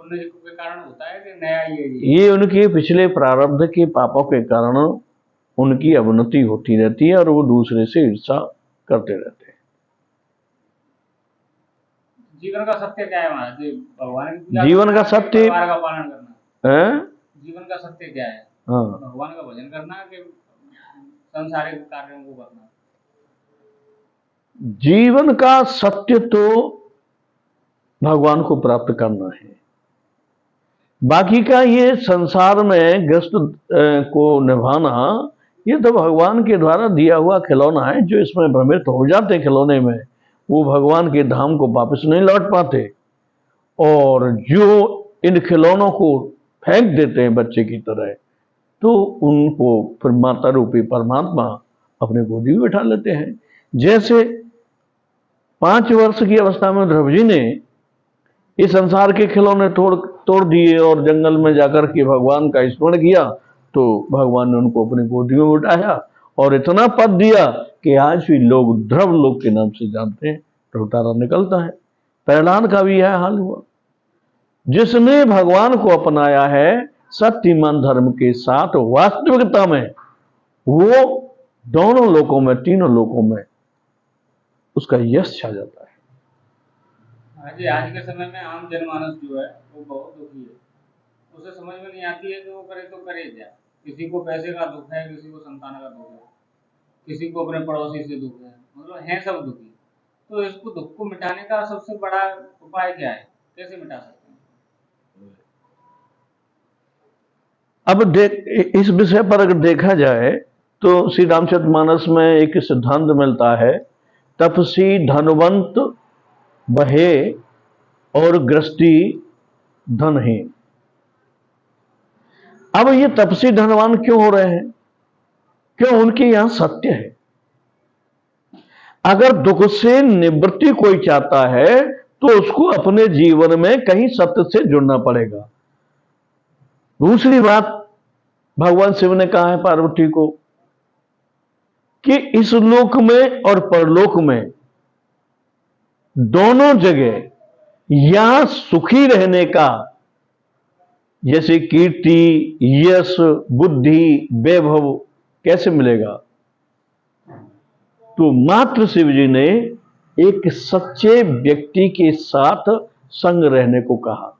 पुण्य के कारण होता है कि नया ये उनके पिछले प्रारब्ध के पापों के कारण उनकी अवनति होती रहती है और वो दूसरे से ईर्षा करते रहते हैं। जीवन का सत्य क्या है महाराज जी? भगवान की जीवन का सत्य परिवार का पालन करना है। जीवन का सत्य क्या है? हाँ, भगवान का भजन करना कि संसारिक कार्यों को करना? जीवन का सत्य तो भगवान को प्राप्त करना है। बाकी का ये संसार में ग्रस्त को निभाना, ये तो भगवान के द्वारा दिया हुआ खिलौना है। जो इसमें भ्रमित हो जाते खिलौने में, वो भगवान के धाम को वापस नहीं लौट पाते। और जो इन खिलौनों को फेंक देते हैं बच्चे की तरह, तो उनको फिर माता रूपी परमात्मा अपने गोदी में बैठा लेते हैं। जैसे 5 वर्ष की अवस्था में ध्रुव जी ने इस संसार के खिलौने तोड़ दिए और जंगल में जाकर के भगवान का स्मरण किया, तो भगवान ने उनको अपनी गोदी में उठाया और इतना पद दिया कि आज भी लोग ध्रुव लोक के नाम से जानते हैं। ध्रुवतारा निकलता है। प्रहलाद का भी यह हाल हुआ। जिसने भगवान को अपनाया है सत्य ईमान धर्म के साथ वास्तविकता में, वो दोनों लोकों में, तीनों लोकों में उसका यश छा जाता है। आज के समय में आम जनमानस जो है वो बहुत दुखी है। उसे समझ में नहीं आती है कि वो करे तो करे क्या। किसी को पैसे का दुख है, किसी को संतान का दुख है, किसी को अपने पड़ोसी से दुख है, मतलब है सब दुखी। तो इसको दुख को मिटाने का सबसे बड़ा उपाय क्या है? कैसे मिटा सकते हैं? अब इस विषय पर अगर देखा जाए तो श्री रामचरितमानस में एक सिद्धांत मिलता है, तपसी धनवंत बहे और गृहस्थी धनहीन। अब ये तपसी धनवान क्यों हो रहे हैं? क्यों? उनके यहां सत्य है। अगर दुख से निवृत्ति कोई चाहता है तो उसको अपने जीवन में कहीं सत्य से जुड़ना पड़ेगा। दूसरी बात, भगवान शिव ने कहा है पार्वती को कि इस लोक में और परलोक में दोनों जगह यहां सुखी रहने का, जैसे कीर्ति, यश, बुद्धि, वैभव कैसे मिलेगा? तो मात्र शिव जी ने एक सच्चे व्यक्ति के साथ संग रहने को कहा।